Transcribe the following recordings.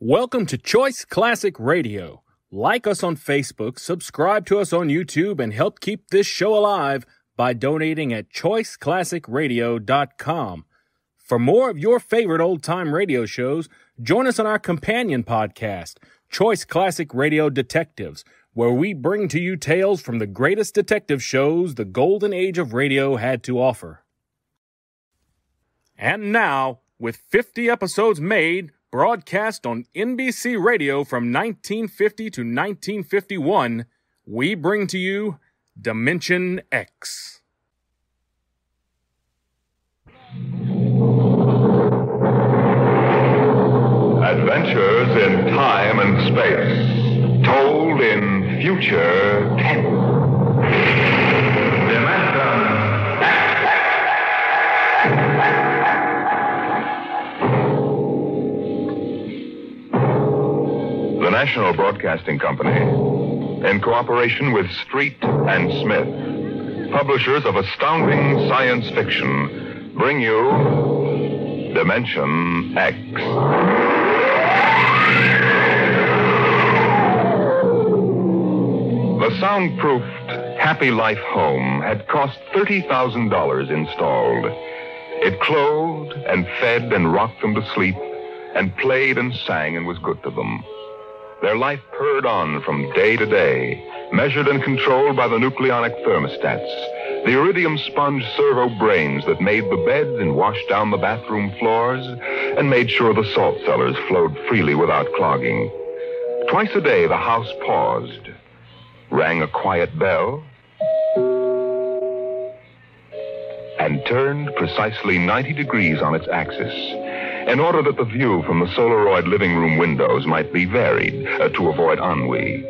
Welcome to Choice Classic Radio. Like us on Facebook, subscribe to us on YouTube, and help keep this show alive by donating at choiceclassicradio.com. For more of your favorite old-time radio shows, join us on our companion podcast, Choice Classic Radio Detectives, where we bring to you tales from the greatest detective shows the golden age of radio had to offer. And now, with 50 episodes made, broadcast on NBC Radio from 1950 to 1951, we bring to you Dimension X. Adventures in time and space, told in future tense. Dimension X. The National Broadcasting Company, in cooperation with Street and Smith, publishers of astounding science fiction, bring you Dimension X. The soundproofed Happy Life home had cost $30,000 installed. It clothed and fed and rocked them to sleep and played and sang and was good to them. Their life purred on from day to day, measured and controlled by the nucleonic thermostats, the iridium sponge servo brains that made the beds and washed down the bathroom floors and made sure the salt cellars flowed freely without clogging. Twice a day, the house paused, rang a quiet bell, and turned precisely 90 degrees on its axis, in order that the view from the Solaroid living room windows might be varied to avoid ennui.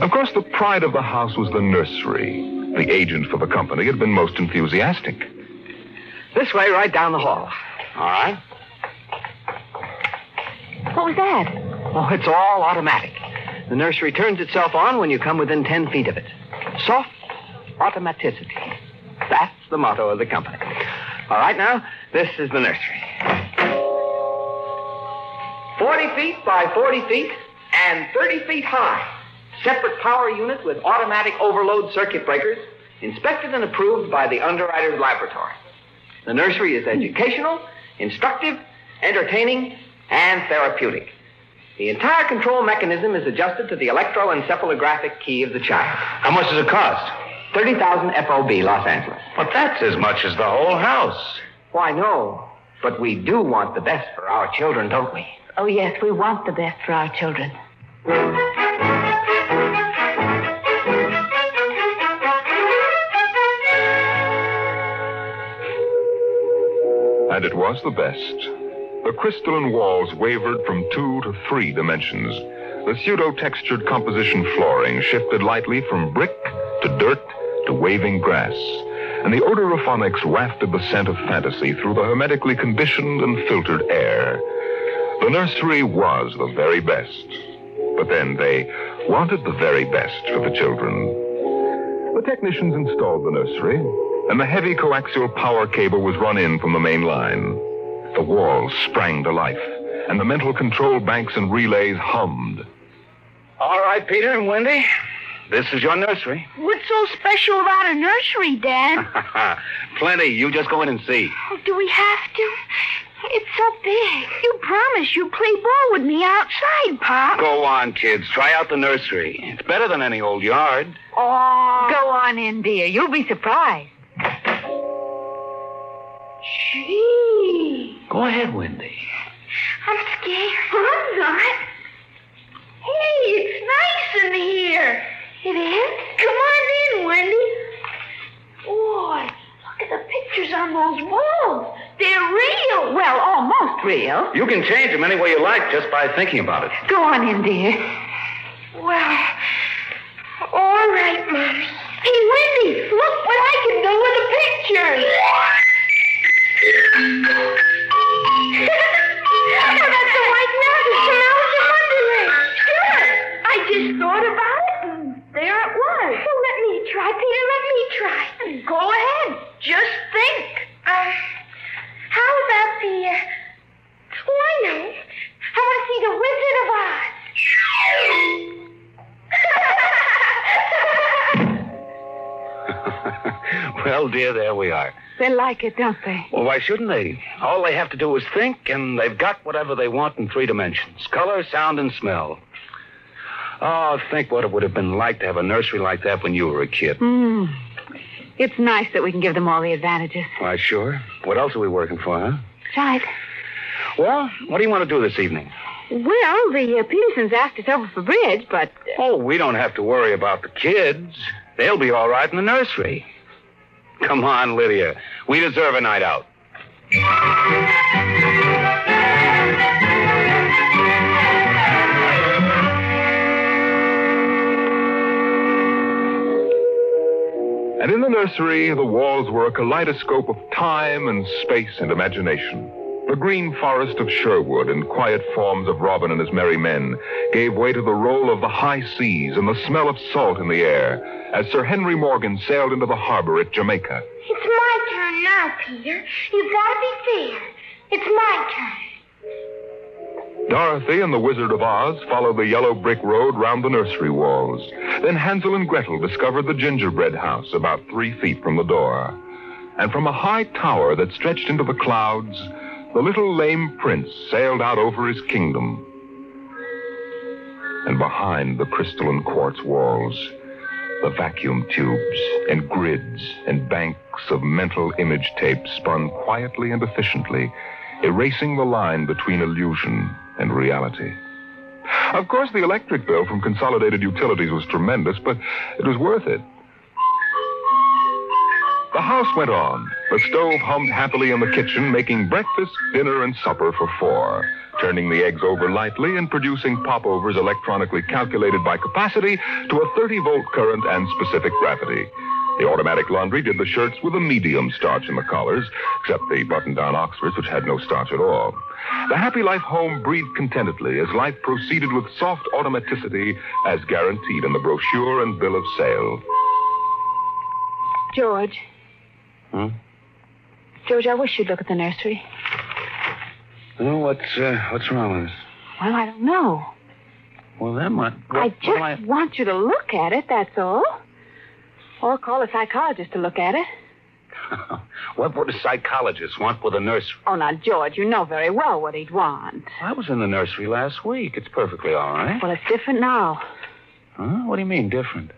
Of course, the pride of the house was the nursery. The agent for the company had been most enthusiastic. This way, right down the hall. All right. What was that? Oh, it's all automatic. The nursery turns itself on when you come within 10 feet of it. Soft automaticity. That's the motto of the company. All right, now, this is the nursery. 40 feet by 40 feet and 30 feet high. Separate power unit with automatic overload circuit breakers, inspected and approved by the underwriter's laboratory. The nursery is educational, instructive, entertaining, and therapeutic. The entire control mechanism is adjusted to the electroencephalographic key of the child. How much does it cost? 30,000 FOB, Los Angeles. But that's as much as the whole house. Why, no. But we do want the best for our children, don't we? Oh, yes, we want the best for our children. And it was the best. The crystalline walls wavered from 2 to 3 dimensions. The pseudo-textured composition flooring shifted lightly from brick to dirt to waving grass. And the odorophonics wafted the scent of fantasy through the hermetically conditioned and filtered air. The nursery was the very best. But then they wanted the very best for the children. The technicians installed the nursery, and the heavy coaxial power cable was run in from the main line. The walls sprang to life, and the mental control banks and relays hummed. All right, Peter and Wendy, this is your nursery. What's so special about a nursery, Dad? Plenty. You just go in and see. Oh, do we have to? It's so big. You promised you'd play ball with me outside, Pop. Go on, kids. Try out the nursery. It's better than any old yard. Oh. Go on in, dear. You'll be surprised. Gee. Go ahead, Wendy. I'm scared. I'm not. Hey, it's nice in here. It is? Come on in, Wendy. Boy, look at the pictures on those walls. They're real. Well, almost real. You can change them any way you like just by thinking about it. Go on in, dear. Well, all right, Mommy. Hey, Wendy, look what I can do with the pictures. Oh, that's a white mattress from Alice in Wonderland. Sure. I just thought about it, and there it was. Well, let me try, Peter. Let me try. Go ahead. Just think. How about the... Oh, I know. I want to see the Wizard of Well, dear, there we are. They like it, don't they? Well, why shouldn't they? All they have to do is think, and they've got whatever they want in 3 dimensions. Color, sound, and smell. Oh, think what it would have been like to have a nursery like that when you were a kid. It's nice that we can give them all the advantages. Why, sure. What else are we working for, huh? Right. Well, what do you want to do this evening? Well, the Petersons asked us over for bridge, but... Oh, we don't have to worry about the kids. They'll be all right in the nursery. Come on, Lydia. We deserve a night out. And in the nursery, the walls were a kaleidoscope of time and space and imagination. The green forest of Sherwood and quiet forms of Robin and his merry men gave way to the roll of the high seas and the smell of salt in the air as Sir Henry Morgan sailed into the harbor at Jamaica. It's my turn now, Peter. You've got to be fair. It's my turn. Dorothy and the Wizard of Oz followed the yellow brick road round the nursery walls. Then Hansel and Gretel discovered the gingerbread house about 3 feet from the door. And from a high tower that stretched into the clouds, the little lame prince sailed out over his kingdom. And behind the crystal and quartz walls, the vacuum tubes and grids and banks of mental image tape spun quietly and efficiently, erasing the line between illusion and reality. Of course, the electric bill from Consolidated Utilities was tremendous, but it was worth it. The house went on. The stove hummed happily in the kitchen, making breakfast, dinner, and supper for 4, turning the eggs over lightly and producing popovers electronically calculated by capacity to a 30-volt current and specific gravity. The automatic laundry did the shirts with a medium starch in the collars, except the button-down Oxfords, which had no starch at all. The Happy Life home breathed contentedly as life proceeded with soft automaticity as guaranteed in the brochure and bill of sale. George. George, I wish you'd look at the nursery. Oh, what's wrong with it? Well, I don't know. Well, then what? I just want you to look at it, that's all. Or call a psychologist to look at it. What would a psychologist want with a nursery? Oh, now, George, you know very well what he'd want. I was in the nursery last week. It's perfectly all right. Well, it's different now. Huh? What do you mean, different?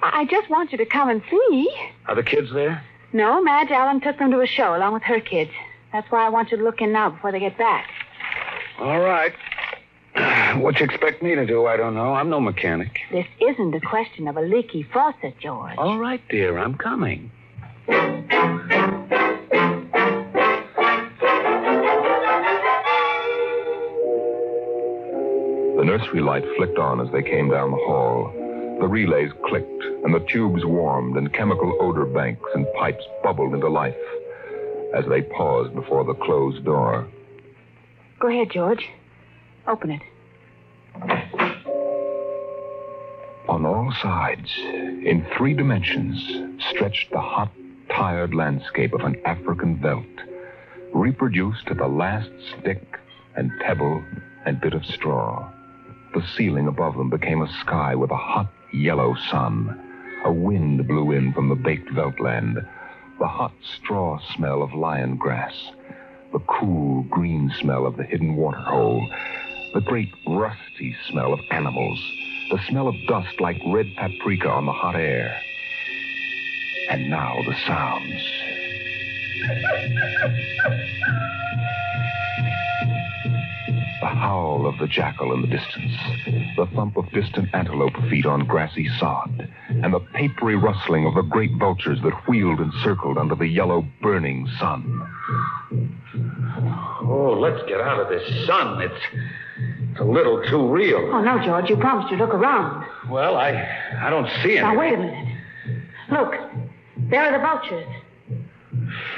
I just want you to come and see. Are the kids there? No, Madge Allen took them to a show along with her kids. That's why I want you to look in now before they get back. All right. What you expect me to do, I don't know. I'm no mechanic. This isn't a question of a leaky faucet, George. All right, dear, I'm coming. The nursery light flicked on as they came down the hall. The relays clicked, and the tubes warmed, and chemical odor banks and pipes bubbled into life as they paused before the closed door. Go ahead, George. Open it. On all sides, in 3 dimensions, stretched the hot, tired landscape of an African veldt, reproduced to the last stick and pebble and bit of straw. The ceiling above them became a sky with a hot, yellow sun. A wind blew in from the baked veldtland, the hot straw smell of lion grass, the cool green smell of the hidden waterhole, the great rusty smell of animals, the smell of dust like red paprika on the hot air. And now the sounds. The howl of the jackal in the distance, the thump of distant antelope feet on grassy sod, and the papery rustling of the great vultures that wheeled and circled under the yellow burning sun. Oh, let's get out of this sun. It's a little too real. Oh, no, George. You promised you'd look around. Well, I don't see anything. Now, wait a minute. Look. There are the vultures.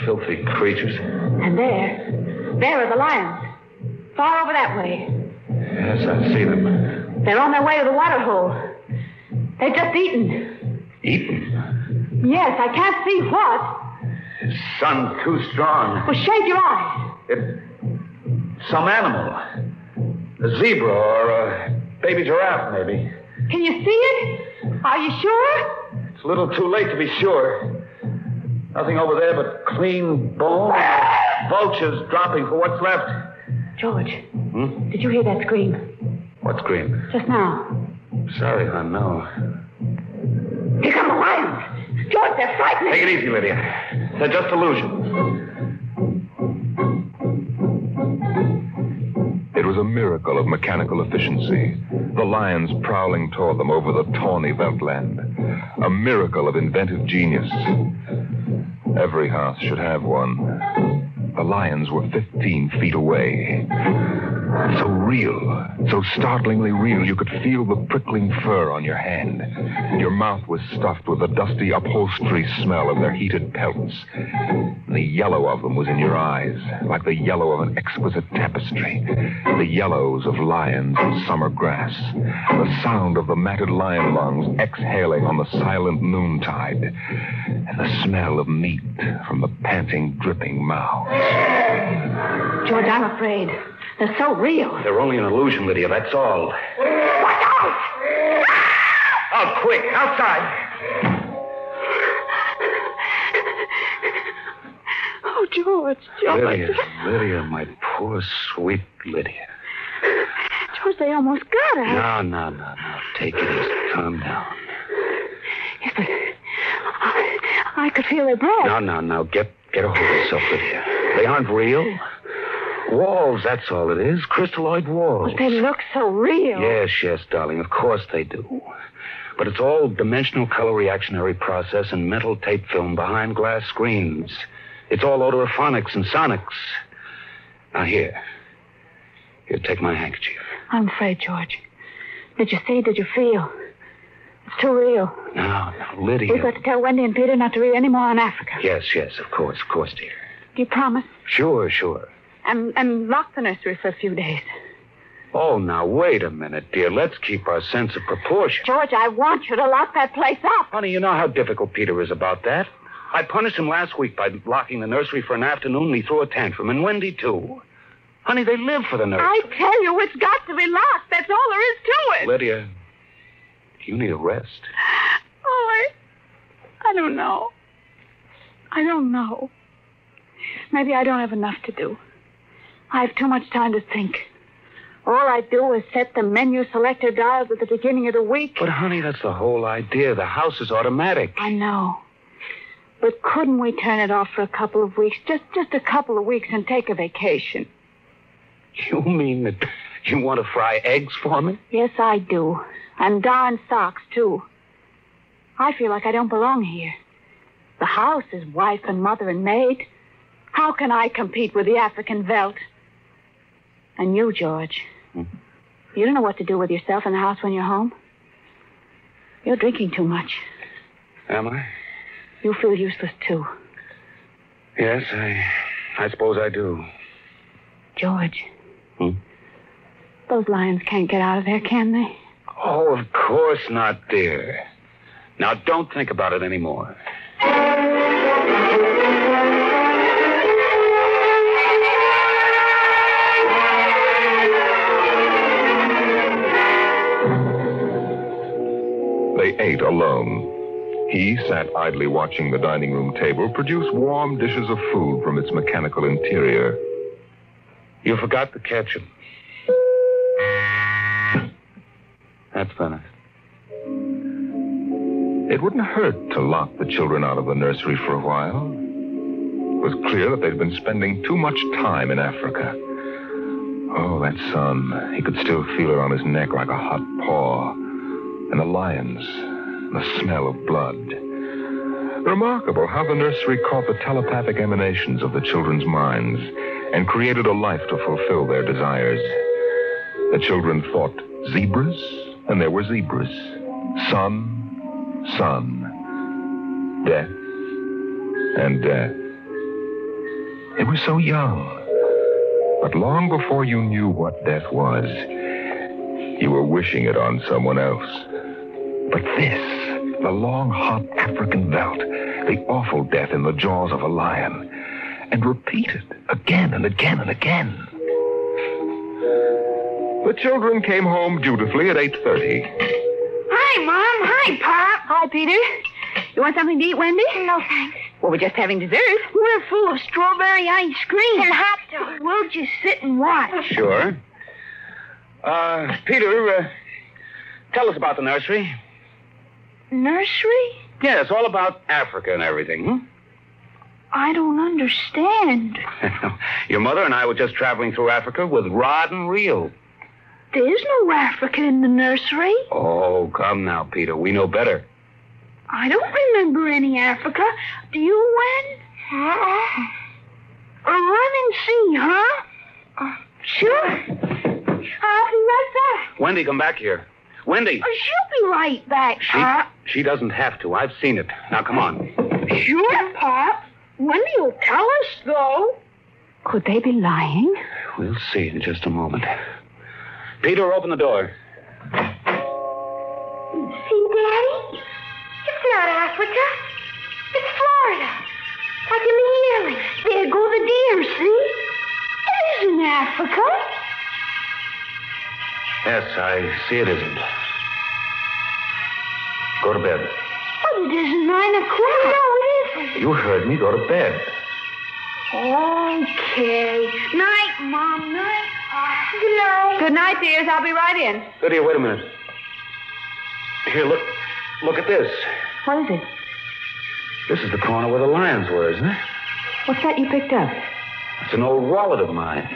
Filthy creatures. And there are the lions. Far over that way. Yes, I see them. They're on their way to the water hole. They've just eaten. Eaten? Yes, I can't see what. The sun's too strong. Well, shade your eyes. Some animal. A zebra or a baby giraffe, maybe. Can you see it? Are you sure? It's a little too late to be sure. Nothing over there but clean bone. Vultures dropping for what's left. George, did you hear that scream? What scream? Just now. Sorry, hon, no. Here come the lions. George, they're frightening. Take it easy, Lydia. They're just illusions. It was a miracle of mechanical efficiency. The lions prowling toward them over the tawny veltland. A miracle of inventive genius. Every house should have one. The lions were 15 feet away. So real, so startlingly real, you could feel the prickling fur on your hand. Your mouth was stuffed with the dusty upholstery smell of their heated pelts. The yellow of them was in your eyes, like the yellow of an exquisite tapestry. The yellows of lions in summer grass. The sound of the matted lion lungs exhaling on the silent noontide. And the smell of meat from the panting, dripping mouths. George, I'm afraid. They're so real. They're only an illusion, Lydia, that's all. Watch out! Out, quick, outside. Oh, George. Lydia, my poor, sweet Lydia. George, they almost got her. No. Take it easy. Calm down. Yes, but I could feel their breath. No. Get a hold of yourself, Lydia. They aren't real. Walls, that's all it is. Crystalloid walls. But they look so real. Yes, darling. Of course they do. But it's all dimensional color reactionary process and mental tape film behind glass screens. It's all odorophonics and sonics. Now, here, take my handkerchief. I'm afraid, George. Did you see? Did you feel? It's too real. No, Lydia. We've got to tell Wendy and Peter not to read any more on Africa. Yes, of course, dear. Do you promise? Sure. And lock the nursery for a few days. Oh, now, wait a minute, dear. Let's keep our sense of proportion. George, I want you to lock that place up. Honey, you know how difficult Peter is about that. I punished him last week by locking the nursery for an afternoon, and he threw a tantrum, and Wendy, too. Honey, they live for the nursery. I tell you, it's got to be locked. That's all there is to it. Lydia, you need a rest. Oh, I don't know. Maybe I don't have enough to do. I have too much time to think. All I do is set the menu selector dials at the beginning of the week. But, honey, that's the whole idea. The house is automatic. I know. But couldn't we turn it off for a couple of weeks? Just a couple of weeks and take a vacation. You mean that you want to fry eggs for me? Yes, I do. And darn socks, too. I feel like I don't belong here. The house is wife and mother and maid. How can I compete with the African veldt? And you, George, you don't know what to do with yourself in the house when you're home. You're drinking too much. Am I? You feel useless, too. Yes, I suppose I do. George. Those lions can't get out of there, can they? Oh, of course not, dear. Now, don't think about it anymore. They ate alone. He sat idly watching the dining room table produce warm dishes of food from its mechanical interior. You forgot the ketchup. That's finished. It wouldn't hurt to lock the children out of the nursery for a while. It was clear that they'd been spending too much time in Africa. Oh, that sun. He could still feel it on his neck like a hot paw. And the lions, the smell of blood. Remarkable how the nursery caught the telepathic emanations of the children's minds and created a life to fulfill their desires. The children thought zebras, and there were zebras. Sun, death, and death. They were so young. But long before you knew what death was, you were wishing it on someone else. But this, the long, hot African veldt, the awful death in the jaws of a lion, and repeated again and again and again. The children came home dutifully at 8:30. Hi, Mom. Hi, Pop. Hi, Peter. You want something to eat, Wendy? No, thanks. Well, we're just having dessert. We're full of strawberry ice cream. And hot dogs. We'll just sit and watch. Sure. Peter, tell us about the nursery. Nursery? Yes, all about Africa and everything. I don't understand. Your mother and I were just traveling through Africa with rod and reel. There's no Africa in the nursery. Oh, come now, Peter. We know better. I don't remember any Africa. Do you, Wen? Run and see, huh? Sure. I'll be right back. Wendy, come back here. Wendy. She'll be right back, Pop. She doesn't have to. I've seen it. Now, come on. Sure, Pop. Wendy will tell us, though. Could they be lying? We'll see in just a moment. Peter, open the door. See, Daddy? It's not Africa. It's Florida. Like in the yearling. There go the deer, see? It isn't Africa. Yes, I see it isn't. Go to bed. But it isn't 9 o'clock. No, it isn't. You heard me. Go to bed. Okay. Night, Mom. Night, Pop. Good night. Good night, dears. I'll be right in. Lydia, wait a minute. Here, look at this. What is it? This is the corner where the lions were, isn't it? What's that you picked up? It's an old wallet of mine.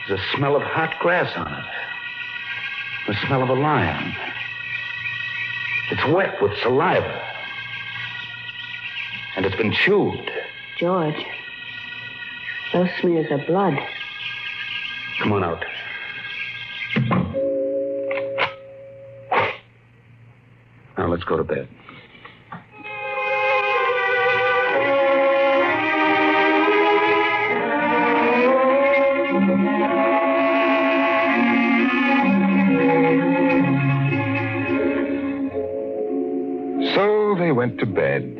There's a smell of hot grass on it. The smell of a lion. It's wet with saliva. And it's been chewed. George, those smears of blood. Come on out. Now let's go to bed. So they went to bed.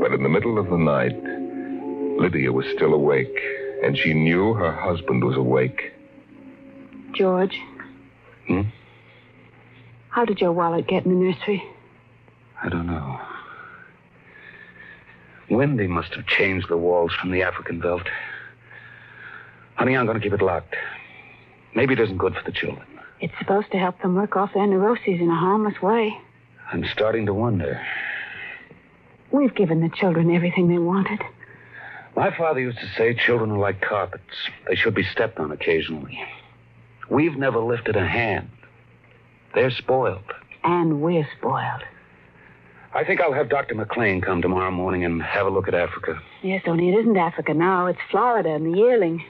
But in the middle of the night, Lydia was still awake, and she knew her husband was awake. George. How did your wallet get in the nursery? I don't know. Wendy must have changed the walls from the African veldt. Honey, I'm going to keep it locked. Maybe it isn't good for the children. It's supposed to help them work off their neuroses in a harmless way. I'm starting to wonder. We've given the children everything they wanted. My father used to say children are like carpets. They should be stepped on occasionally. We've never lifted a hand. They're spoiled. And we're spoiled. I think I'll have Dr. McLean come tomorrow morning and have a look at Africa. Yes, only it isn't Africa now. It's Florida and the yearling.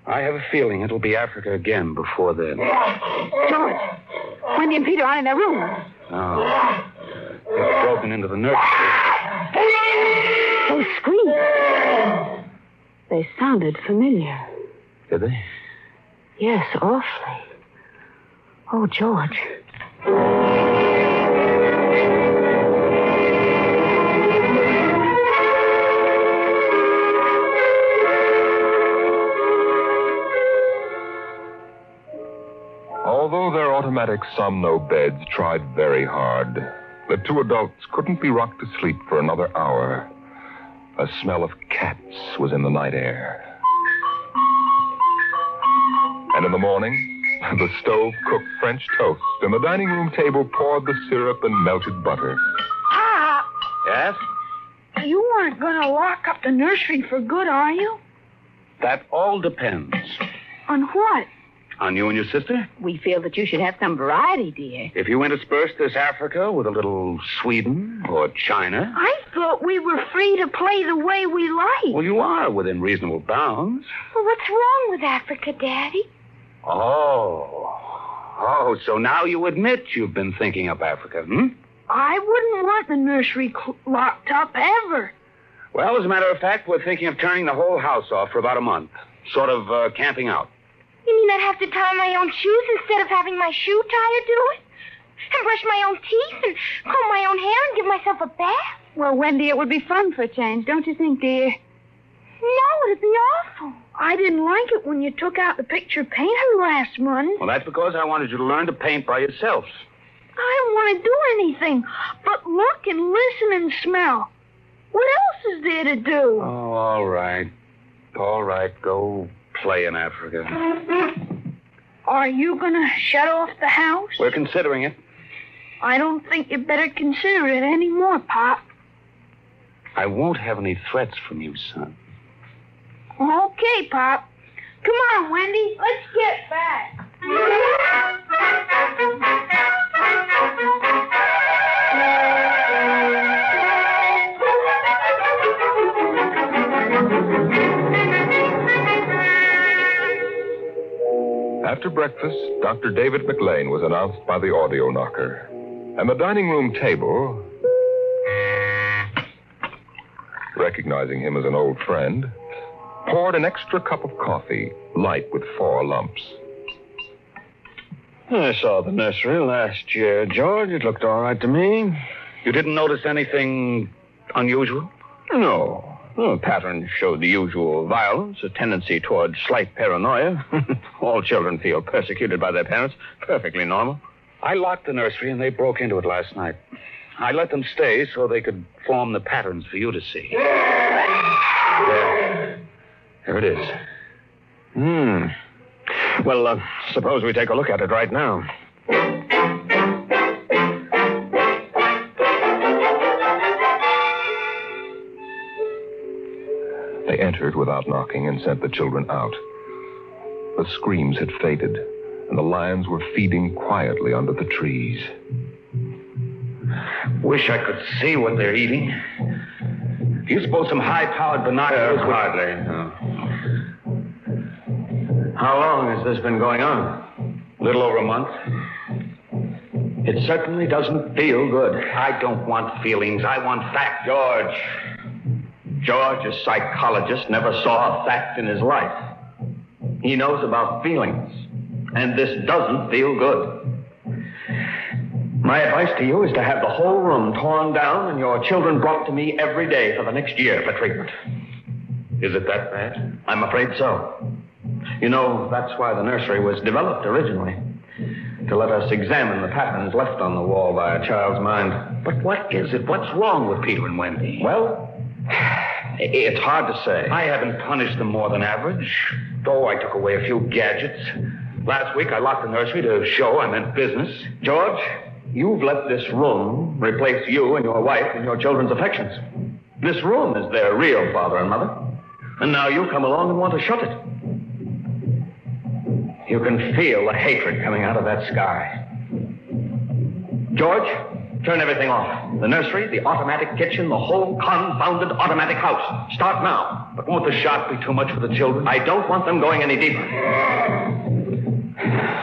I have a feeling it'll be Africa again before then. George, Wendy and Peter aren't in their room. Oh. They've broken into the nursery. Those screams. They sounded familiar. Did they? Yes, awfully. Oh, George. Although their automatic Somno beds tried very hard, the two adults couldn't be rocked to sleep for another hour. A smell of cats was in the night air. And in the morning, the stove cooked French toast, and the dining room table poured the syrup and melted butter. Pop, Yes? you aren't going to lock up the nursery for good, are you? That all depends. On what? On you and your sister? We feel that you should have some variety, dear. If you intersperse this Africa with a little Sweden or China... I thought we were free to play the way we like. Well, you are within reasonable bounds. Well, what's wrong with Africa, Daddy? Oh, so now you admit you've been thinking up Africa, hmm? I wouldn't want the nursery locked up ever. Well, as a matter of fact, we're thinking of turning the whole house off for about a month. Sort of camping out. You mean I'd have to tie my own shoes instead of having my shoe tire do it? And brush my own teeth and comb my own hair and give myself a bath? Well, Wendy, it would be fun for a change, don't you think, dear? No, it'd be awful. I didn't like it when you took out the picture painter last month. Well, that's because I wanted you to learn to paint by yourselves. I don't want to do anything but look and listen and smell. What else is there to do? Oh, all right. All right, go play in Africa. Are you going to shut off the house? We're considering it. I don't think you better consider it anymore, Pop. I won't have any threats from you, son. Okay, Pop. Come on, Wendy. Let's get back. After breakfast, Dr. David McLean was announced by the audio knocker. And the dining room table, recognizing him as an old friend, poured an extra cup of coffee, light with 4 lumps. I saw the nursery last year, George. It looked all right to me. You didn't notice anything unusual? No. The pattern showed the usual violence, a tendency toward slight paranoia. All children feel persecuted by their parents. Perfectly normal. I locked the nursery and they broke into it last night. I let them stay so they could form the patterns for you to see. There it is. Well, suppose we take a look at it right now. They entered without knocking and sent the children out. The screams had faded, and the lions were feeding quietly under the trees. Wish I could see what they're eating. Do you suppose some high-powered binoculars would... Hardly, no. How long has this been going on? A little over a month. It certainly doesn't feel good. I don't want feelings. I want facts. George, a psychologist, never saw a fact in his life. He knows about feelings, and this doesn't feel good. My advice to you is to have the whole room torn down and your children brought to me every day for the next year for treatment. Is it that bad? I'm afraid so. You know, that's why the nursery was developed originally, to let us examine the patterns left on the wall by a child's mind. But what is it? What's wrong with Peter and Wendy? Well, it's hard to say. I haven't punished them more than average. Though I took away a few gadgets. Last week, I locked the nursery to show I meant business. George, you've let this room replace you and your wife and your children's affections. This room is their real father and mother. And now you come along and want to shut it. You can feel the hatred coming out of that sky. George, turn everything off. The nursery, the automatic kitchen, the whole confounded automatic house. Start now. But won't the shock be too much for the children? I don't want them going any deeper.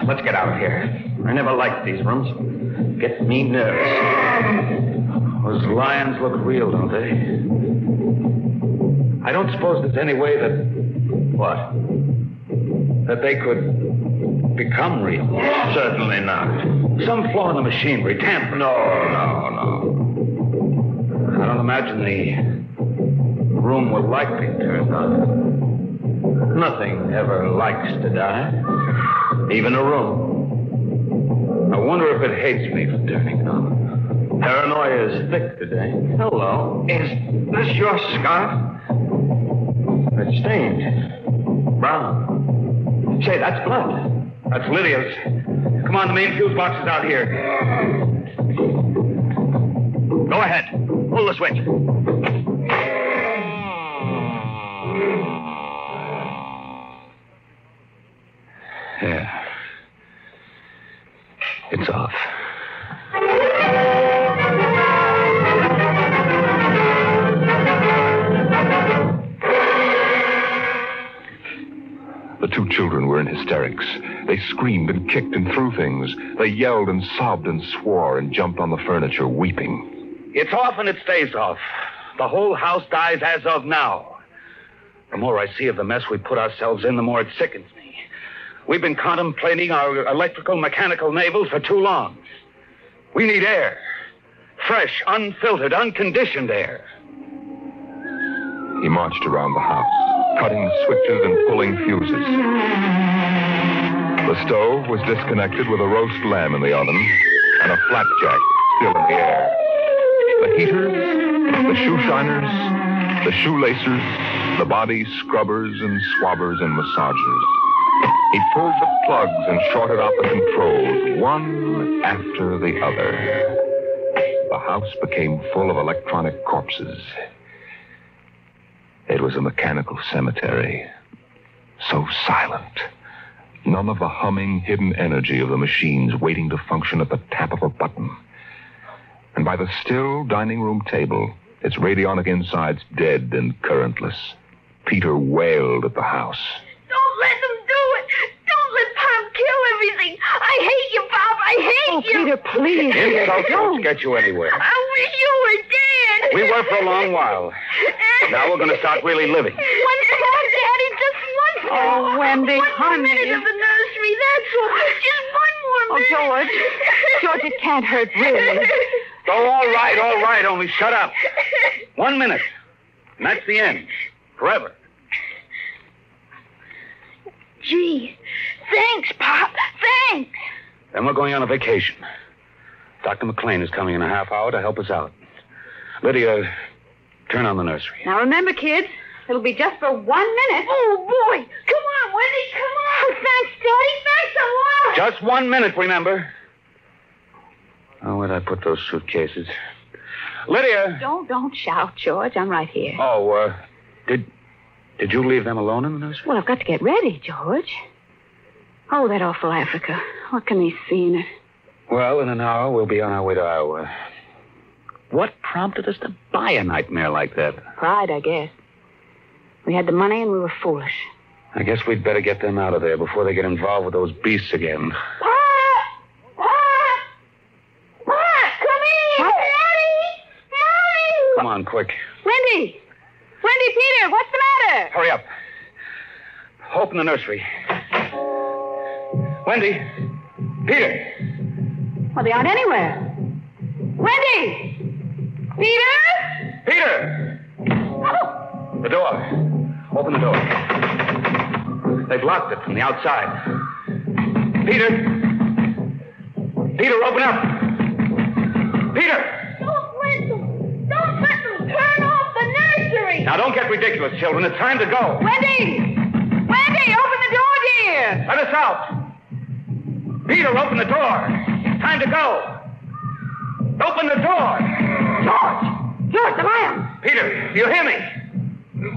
Let's get out of here. I never liked these rooms. Get me nervous. Those lions look real, don't they? I don't suppose there's any way that... What? That they could become real. Certainly not. Some flaw in the machinery, tamper. No. I don't imagine the room will like being turned on. Nothing ever likes to die. Even a room. I wonder if it hates me for turning it on. Paranoia is thick today. Hello. Is this your scarf? It's stained. Brown. Say, that's blood. That's Lydia's. Come on, the main fuse box is out here. Go ahead. Pull the switch. Yeah. It's off. The 2 children were in hysterics. They screamed and kicked and threw things. They yelled and sobbed and swore and jumped on the furniture, weeping. It's off and it stays off. The whole house dies as of now. The more I see of the mess we put ourselves in, the more it sickens me. We've been contemplating our electrical, mechanical navels for too long. We need air. Fresh, unfiltered, unconditioned air. He marched around the house, cutting switches and pulling fuses. The stove was disconnected with a roast lamb in the oven, and a flapjack still in the air. The heaters, the shoe shiners, the shoelacers, the body scrubbers and swabbers and massagers. He pulled the plugs and shorted out the controls, one after the other. The house became full of electronic corpses. It was a mechanical cemetery. So silent. None of the humming, hidden energy of the machines waiting to function at the tap of a button. And by the still dining room table, its radionic insides dead and currentless, Peter wailed at the house. Don't let them do it. Don't let Pop kill everything. I hate you, Pop. I hate you. Peter, please. Insults won't get you anywhere. I wish you were dead. We were for a long while. Now we're going to start really living. Once more, Daddy. Just once more. Oh, Wendy, one honey. minute of the nursery. That's all. Just one more minute. Oh, George, it can't hurt, really. Oh, all right. Only shut up. 1 minute. And that's the end. Forever. Gee, thanks, Pop. Thanks. Then we're going on a vacation. Dr. McLean is coming in a half hour to help us out. Lydia, turn on the nursery. Now, remember, kids, it'll be just for 1 minute. Oh, boy. Come on, Wendy. Come on. Thanks, Daddy. Thanks a lot. Just 1 minute, remember. Oh, where'd I put those suitcases? Lydia! Don't shout, George. I'm right here. Oh, did you leave them alone in the nursery? Well, I've got to get ready, George. Oh, that awful Africa. What can he see in it? Well, in an hour, we'll be on our way to Iowa. What prompted us to buy a nightmare like that? Pride, I guess. We had the money and we were foolish. I guess we'd better get them out of there before they get involved with those beasts again. Come on, quick. Wendy, Peter, what's the matter? Hurry up. Open the nursery. Wendy, Peter. Well, they aren't anywhere. Wendy! Peter! Peter! Oh. The door. Open the door. They've locked it from the outside. Peter! Peter, open up! Peter! Don't let them turn off the nursery. Now, don't get ridiculous, children. It's time to go. Wendy, open the door, dear. Let us out. Peter, open the door. It's time to go. Open the door. George, the lion. Peter, do you hear me?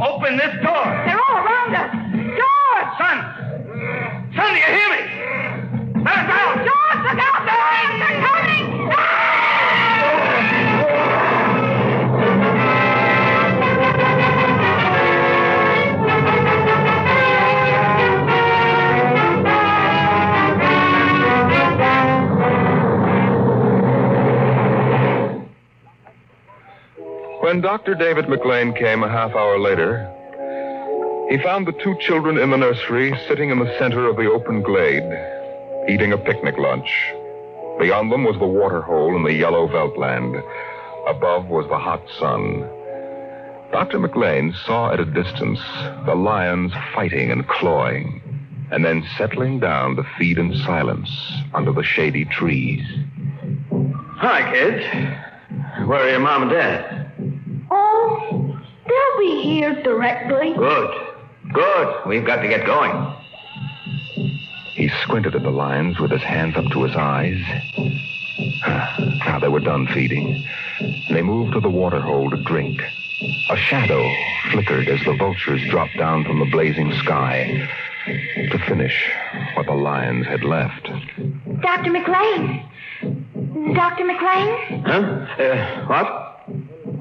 Open this door. They're all around us. George! Son, do you hear me? Let us out. George, look out! They're coming! When Dr. David McLean came a half hour later, he found the two children in the nursery sitting in the center of the open glade, eating a picnic lunch. Beyond them was the water hole in the yellow veldland. Above was the hot sun. Dr. McLean saw at a distance the lions fighting and clawing, and then settling down to feed in silence under the shady trees. Hi, kids. Where are your mom and dad? Oh, they'll be here directly. Good. We've got to get going. He squinted at the lions with his hands up to his eyes. Now they were done feeding. They moved to the water hole to drink. A shadow flickered as the vultures dropped down from the blazing sky to finish what the lions had left. Dr. McLean. Dr. McLean? Huh? What?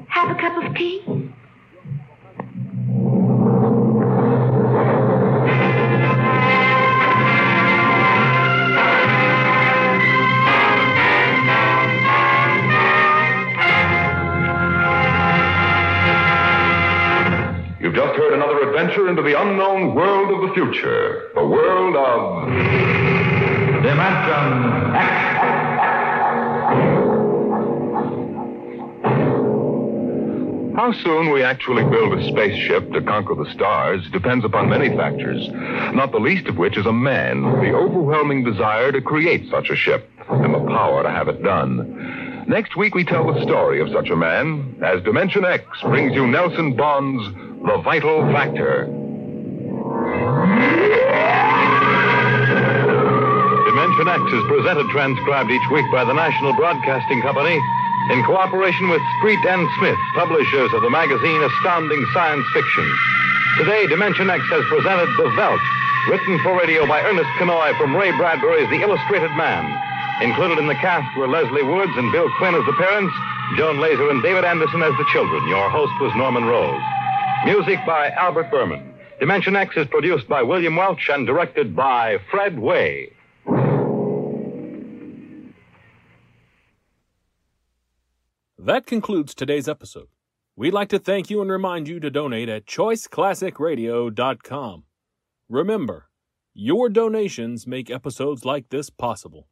Have a cup of tea? You've just heard another adventure into the unknown world of the future. The world of Dimension X. How soon we actually build a spaceship to conquer the stars depends upon many factors, not the least of which is a man with the overwhelming desire to create such a ship. and the power to have it done. Next week, we tell the story of such a man as Dimension X brings you Nelson Bond's The Vital Factor. Dimension X is presented transcribed each week by the National Broadcasting Company in cooperation with Street and Smith, publishers of the magazine Astounding Science Fiction. Today, Dimension X has presented The Veldt, written for radio by Ernest Kenoy from Ray Bradbury's The Illustrated Man. Included in the cast were Leslie Woods and Bill Quinn as the parents, Joan Laser and David Anderson as the children. Your host was Norman Rose. Music by Albert Berman. Dimension X is produced by William Welch and directed by Fred Way. That concludes today's episode. We'd like to thank you and remind you to donate at choiceclassicradio.com. Remember, your donations make episodes like this possible.